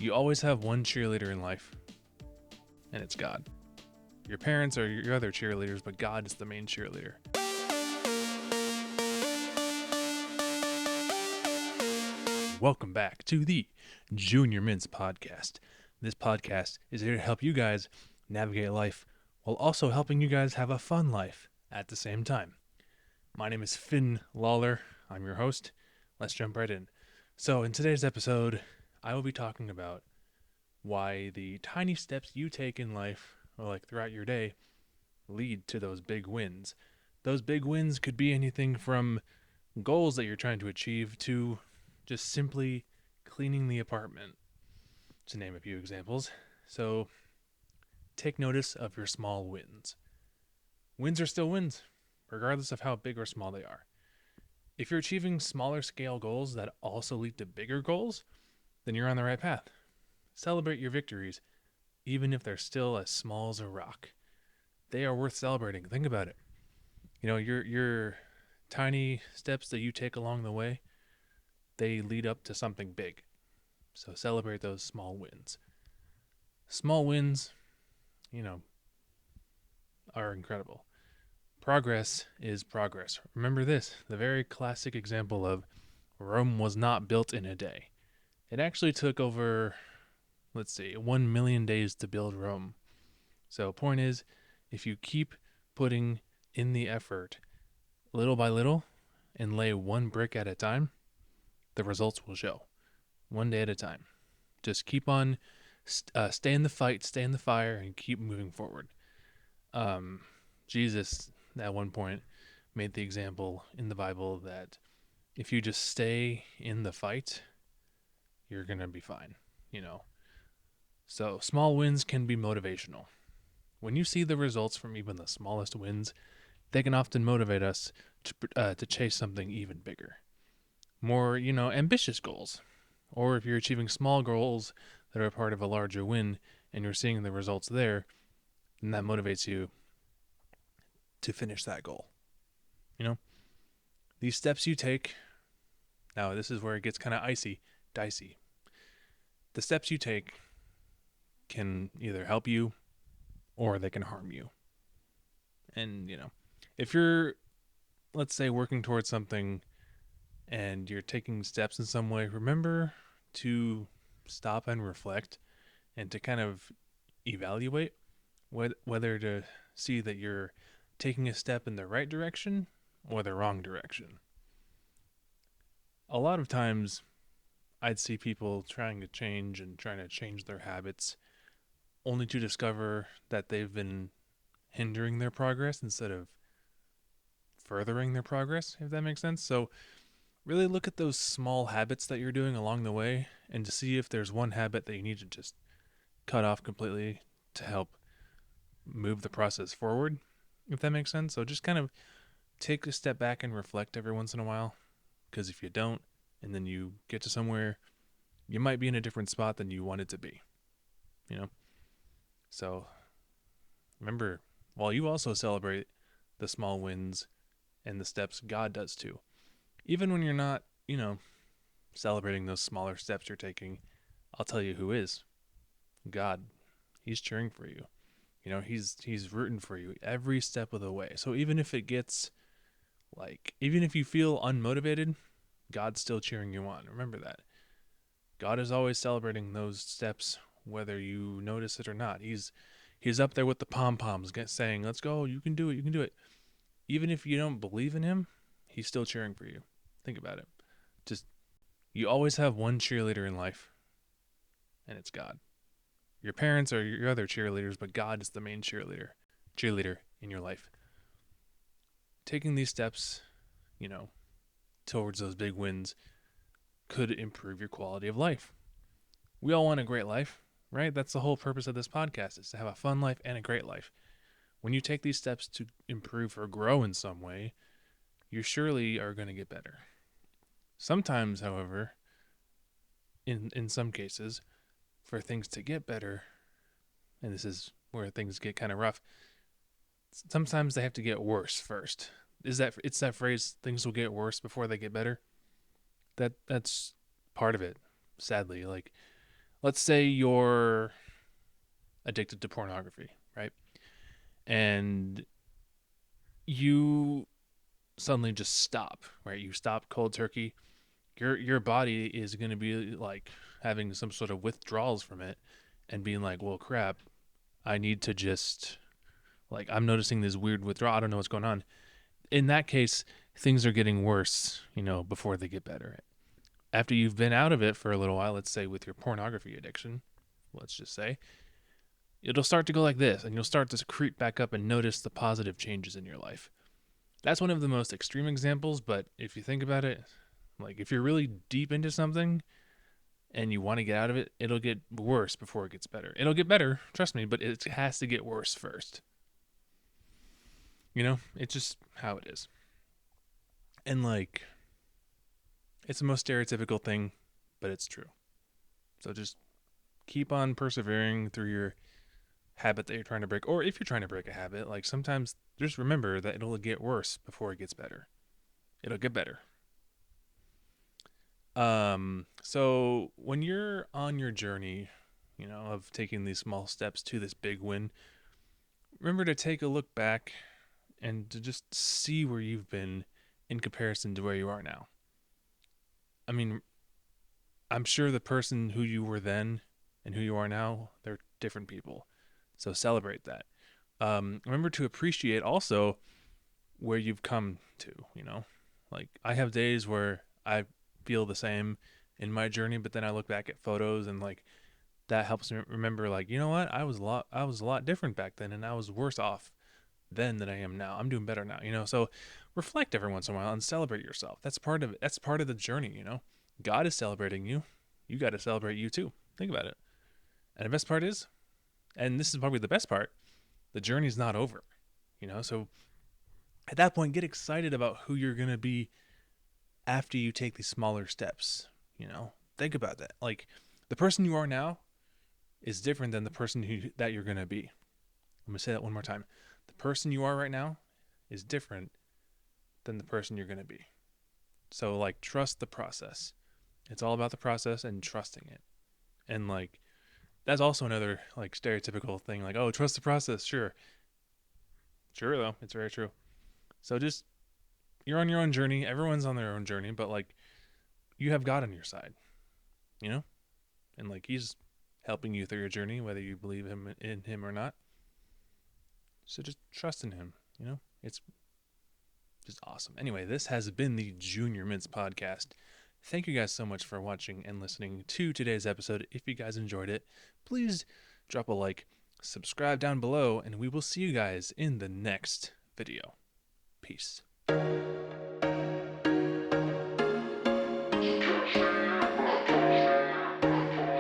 You always have one cheerleader in life, and it's God. Your parents are your other cheerleaders, but God is the main cheerleader. Welcome back to the Junior Mints podcast. This podcast is here to help you guys navigate life while also helping you guys have a fun life at the same time. My name is Finn Lawler. I'm your host. Let's jump right in. So in today's episode, I will be talking about why the tiny steps you take in life, or like throughout your day, lead to those big wins. Those big wins could be anything from goals that you're trying to achieve to just simply cleaning the apartment, to name a few examples. So take notice of your small wins. Wins are still wins, regardless of how big or small they are. If you're achieving smaller scale goals that also lead to bigger goals, then you're on the right path. Celebrate your victories, even if they're still as small as a rock. They are worth celebrating. Think about it. You know, your tiny steps that you take along the way, they lead up to something big. So celebrate those small wins. Small wins, are incredible. Progress is progress. Remember this, the very classic example of Rome was not built in a day. It actually took over, 1 million days to build Rome. So point is, if you keep putting in the effort little by little and lay one brick at a time, the results will show. One day at a time. Just keep on, stay in the fight, stay in the fire, and keep moving forward. Jesus, at one point, made the example in the Bible that if you just stay in the fight, you're going to be fine, So small wins can be motivational. When you see the results from even the smallest wins, they can often motivate us to chase something even bigger. More, ambitious goals. Or if you're achieving small goals that are part of a larger win and you're seeing the results there, then that motivates you to finish that goal. These steps you take, now this is where it gets kind of dicey. The steps you take can either help you or they can harm you. And, if you're, let's say, working towards something and you're taking steps in some way, remember to stop and reflect and to kind of evaluate whether to see that you're taking a step in the right direction or the wrong direction. A lot of times I'd see people trying to change their habits only to discover that they've been hindering their progress instead of furthering their progress, if that makes sense. So really look at those small habits that you're doing along the way and to see if there's one habit that you need to just cut off completely to help move the process forward, if that makes sense. So just kind of take a step back and reflect every once in a while, because if you don't, and then you get to somewhere, you might be in a different spot than you wanted to be, So remember, while you also celebrate the small wins and the steps, God does too. Even when you're not, celebrating those smaller steps you're taking, I'll tell you who is. God. He's cheering for you. He's rooting for you every step of the way. So even if it gets even if you feel unmotivated, God's still cheering you on. Remember that. God is always celebrating those steps, whether you notice it or not. He's up there with the pom-poms saying, let's go, you can do it. Even if you don't believe in him, he's still cheering for you. Think about it. You always have one cheerleader in life, and it's God. Your parents are your other cheerleaders, but God is the main cheerleader in your life. Taking these steps, towards those big wins could improve your quality of life. We all want a great life, right? That's the whole purpose of this podcast, is to have a fun life and a great life. When you take these steps to improve or grow in some way, you surely are going to get better. Sometimes, however, in some cases, for things to get better, and this is where things get kind of rough, sometimes they have to get worse first. It's that phrase, things will get worse before they get better. That's part of it, sadly. let's say you're addicted to pornography, right? And you suddenly just stop, right? You stop cold turkey. Your body is going to be like having some sort of withdrawals from it and being like, "Well, crap, I need to just like I'm noticing this weird withdrawal. I don't know what's going on." In that case, things are getting worse, before they get better. After you've been out of it for a little while, let's say with your pornography addiction, let's just say, it'll start to go like this, and you'll start to creep back up and notice the positive changes in your life. That's one of the most extreme examples, but if you think about it, like if you're really deep into something and you want to get out of it, it'll get worse before it gets better. It'll get better, trust me, but it has to get worse first. It's just how it is. And like, it's the most stereotypical thing, but it's true. So just keep on persevering through your habit that you're trying to break. Or if you're trying to break a habit, like sometimes just remember that it'll get worse before it gets better. It'll get better. So when you're on your journey, of taking these small steps to this big win, remember to take a look back and to just see where you've been in comparison to where you are now. I mean, I'm sure the person who you were then and who you are now, they're different people. So celebrate that. Remember to appreciate also where you've come to. Like I have days where I feel the same in my journey, but then I look back at photos and like that helps me remember like, you know what? I was a lot different back then and I was worse off then than I am now. I'm doing better now. So reflect every once in a while and celebrate yourself. That's part of it. That's part of the journey. God is celebrating you. You got to celebrate you too. Think about it. And the best part is, and this is probably the best part, the journey's not over. So at that point, get excited about who you're going to be after you take these smaller steps. Think about that. Like the person you are now is different than the person that you're going to be. I'm going to say that one more time. The person you are right now is different than the person you're going to be. So like trust the process. It's all about the process and trusting it. And like that's also another like stereotypical thing like, "Oh, trust the process." Sure. Sure though. It's very true. So just you're on your own journey. Everyone's on their own journey, but like you have God on your side, you know? And like he's helping you through your journey whether you believe in him or not. So just trust in him. It's just awesome. Anyway, this has been the Junior Mints podcast. Thank you guys so much for watching and listening to today's episode. If you guys enjoyed it, please drop a like, subscribe down below, and we will see you guys in the next video. Peace.